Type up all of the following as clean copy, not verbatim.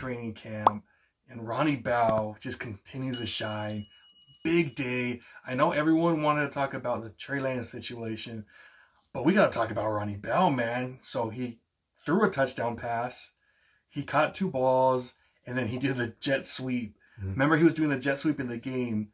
training camp, and Ronnie Bell just continues to shine. Big day. I know everyone wanted to talk about the Trey Lance situation, but we got to talk about Ronnie Bell, man. So he threw a touchdown pass. He caught two balls, and then he did the jet sweep. Mm-hmm. Remember, he was doing the jet sweep in the game.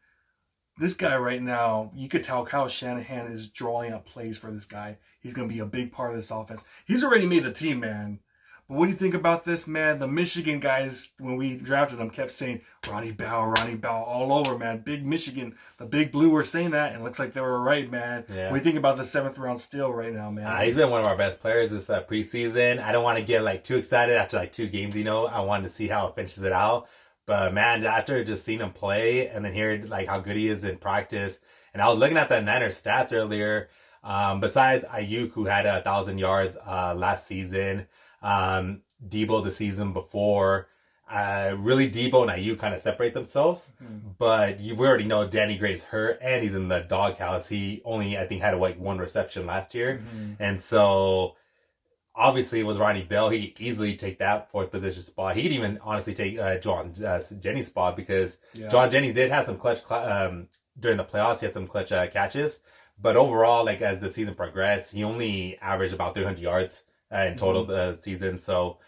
This guy right now, you could tell Kyle Shanahan is drawing up plays for this guy. He's going to be a big part of this offense. He's already made the team, man. But what do you think about this, man? The Michigan guys, when we drafted them, kept saying, Ronnie Bell, all over, man. Big Michigan, the Big Blue were saying that, and it looks like they were right, man. Yeah. What do you think about the 7th round steal right now, man? He's been one of our best players this preseason. I don't want to get too excited after 2 games, I wanted to see how it finishes it out. But man, after just seeing him play and then hearing how good he is in practice, and I was looking at the Niners stats earlier. Besides Ayuk, who had 1,000 yards last season, Debo the season before, really Debo and Ayuk kind of separate themselves. Mm-hmm. But we already know Danny Gray's hurt and he's in the doghouse. He only, I think, had 1 reception last year, and so. Obviously, with Ronnie Bell, he could easily take that 4th position spot. He could even honestly take Juwan Jennings' spot because Juwan Jennings did have some clutch during the playoffs. He had some clutch catches. But overall, as the season progressed, he only averaged about 300 yards in total the season. So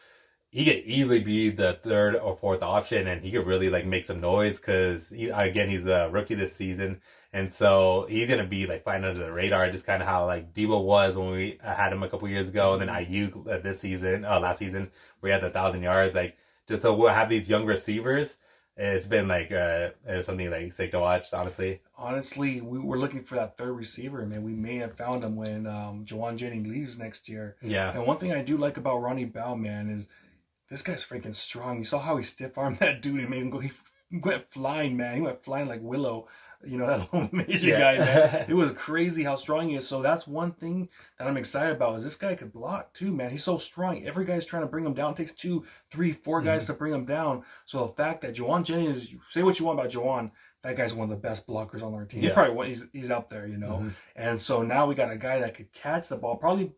he could easily be the 3rd or 4th option, and he could really make some noise because, he's a rookie this season. And so he's going to be flying under the radar, just kind of how Debo was when we had him a couple years ago. And then Ayuk last season, where he had 1,000 yards. Just to have these young receivers, it's been something sick to watch, honestly. Honestly, we were looking for that 3rd receiver, man. We may have found him when Juwan Jennings leaves next year. Yeah. And one thing I do like about Ronnie Bell, man, is this guy's freaking strong. You saw how he stiff-armed that dude and made him go. He went flying, man. He went flying like Willow. That little Asian guy, man. It was crazy how strong he is. So that's one thing that I'm excited about is this guy could block too, man. He's so strong. Every guy's trying to bring him down. It takes 2, 3, 4 guys to bring him down. So the fact that Juwan Jennings, say what you want about Juwan, that guy's one of the best blockers on our team. Yeah. He's up there, And so now we got a guy that could catch the ball probably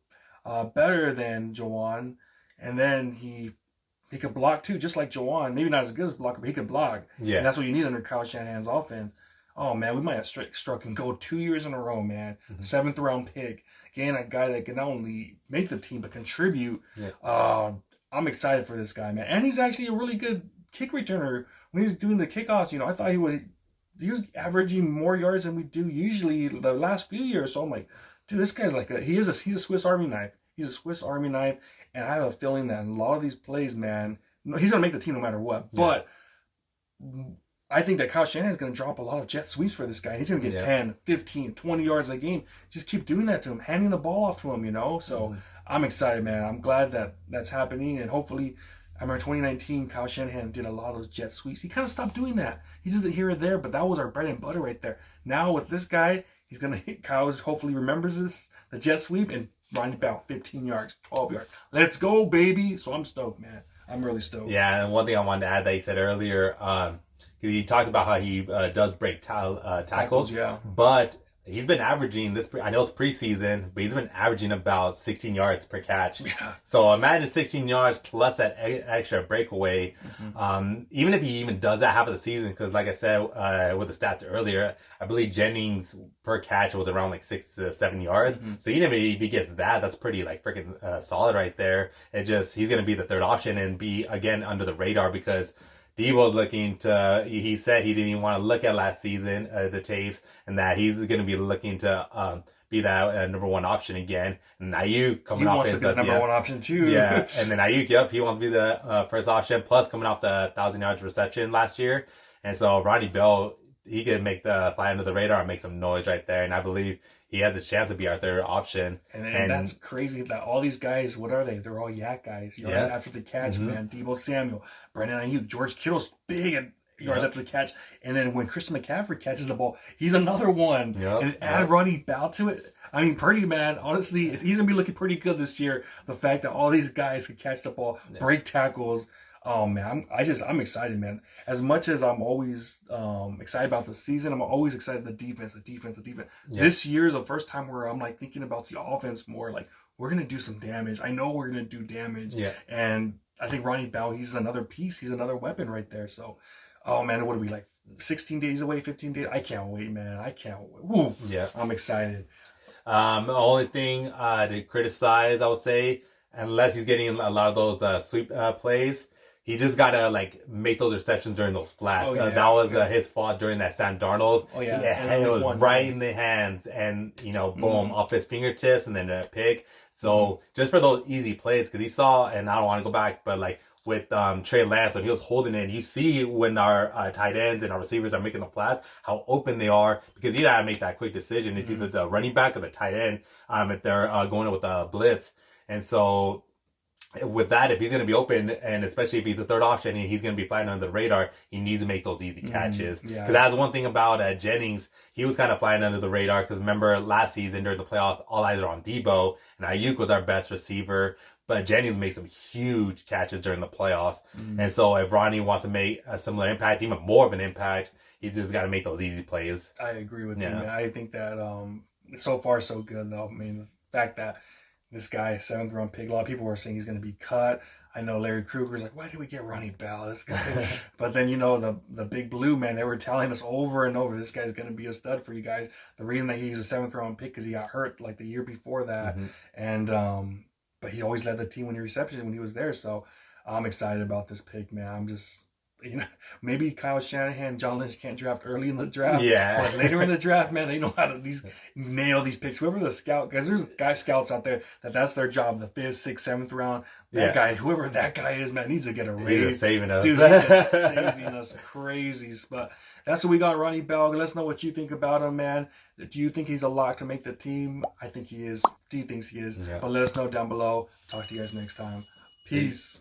better than Juwan, and then he could block too, just like Juwan. Maybe not as good as blocker, but he could block. Yeah. And that's what you need under Kyle Shanahan's offense. Oh, man, we might have struck and go 2 years in a row, man. 7th round pick. Again, a guy that can not only make the team, but contribute. Yeah. I'm excited for this guy, man. And he's actually a really good kick returner. When he's doing the kickoffs, I thought he was averaging more yards than we do usually the last few years. So I'm like, dude, this guy's he's a Swiss Army knife. He's a Swiss Army knife. And I have a feeling that a lot of these plays, man, he's going to make the team no matter what. Yeah. But I think that Kyle Shanahan is going to drop a lot of jet sweeps for this guy. He's going to get 10, 15, 20 yards a game. Just keep doing that to him, handing the ball off to him, So I'm excited, man. I'm glad that that's happening. And hopefully, I remember 2019, Kyle Shanahan did a lot of those jet sweeps. He kind of stopped doing that. He does it here or there, but that was our bread and butter right there. Now with this guy, he's going to hit Kyle. Hopefully remembers the jet sweep, and Ronnie Bell, 15 yards, 12 yards. Let's go, baby. So I'm stoked, man. I'm really stoked. Yeah, and one thing I wanted to add that he said earlier, he talked about how he does break tackles, but he's been averaging I know it's preseason, but he's been averaging about 16 yards per catch. Yeah. So imagine 16 yards plus that extra breakaway. Even if he even does that half of the season, because like I said with the stats earlier, I believe Jennings per catch was around 6 to 7 yards. So even if he gets that, that's pretty freaking solid right there. He's going to be the 3rd option and be again under the radar because Debo's looking to, he said he didn't even want to look at last season, the tapes, and that he's going to be looking to be that number 1 option again. And Ayuk coming off his... He wants to be the number 1 option too. Yeah, and then Ayuk, he wants to be the 1st option, plus coming off the 1,000 yards reception last year. And so Ronnie Bell, he could make the fly under the radar and make some noise right there. And I believe he has a chance to be our 3rd option. And that's crazy that all these guys, what are they? They're all yak guys. Yards after the catch, man. Debo Samuel, Brandon Ayuk, George Kittle's big and yards after the catch. And then when Christian McCaffrey catches the ball, he's another one. And add Ronnie Bell to it. I mean, Purdy, man, honestly, he's going to be looking pretty good this year. The fact that all these guys can catch the ball, break tackles. Oh, man, I'm excited, man. As much as I'm always excited about the season, I'm always excited the defense. Yeah. This year is the first time where I'm thinking about the offense more. We're going to do some damage. I know we're going to do damage. Yeah. And I think Ronnie Bell, he's another piece. He's another weapon right there. So, oh man, what are we like? 16 days away, 15 days. I can't wait, man. I can't wait. Woo. Yeah, I'm excited. The only thing to criticize, I would say, unless he's getting a lot of those sweep plays, he just gotta like make those receptions during those flats. Oh, yeah. That was his fault during that Sam Darnold. Oh yeah, it was right in the hands, and boom, off his fingertips, and then a pick. So just for those easy plays, because he saw, and I don't want to go back, but like with Trey Lance, when he was holding it, you see when our tight ends and our receivers are making the flats, how open they are, because you gotta make that quick decision. It's either the running back or the tight end if they're going in with a blitz. And so with that, if he's going to be open, and especially if he's a third option and he's going to be flying under the radar, he needs to make those easy catches. Because that's one thing about Jennings. He was kind of flying under the radar because remember last season during the playoffs, all eyes are on Debo, and Ayuk was our best receiver. But Jennings made some huge catches during the playoffs. And so if Ronnie wants to make a similar impact, even more of an impact, he's just got to make those easy plays. I agree with you, man. I think that so far so good, though. I mean, the fact that this guy, 7th round pick, a lot of people were saying he's going to be cut. I know Larry Kruger's like, why did we get Ronnie Bell? This guy. But then, the big blue, man, they were telling us over and over, this guy's going to be a stud for you guys. The reason that he's a 7th round pick is he got hurt like the year before that. And, but he always led the team when he was there. So I'm excited about this pick, man. I'm just, maybe Kyle Shanahan, John Lynch can't draft early in the draft. Yeah. But later in the draft, man, they know how to nail these picks. Whoever the scout, because there's guy scouts out there that's their job, the 5th, 6th, 7th round. That guy, whoever that guy is, man, needs to get a raise. He's saving us. Dude, he's saving us crazies. But that's what we got, Ronnie Bell. Let us know what you think about him, man. Do you think he's a lock to make the team? I think he is. D thinks he is. Yeah. But let us know down below. Talk to you guys next time. Peace.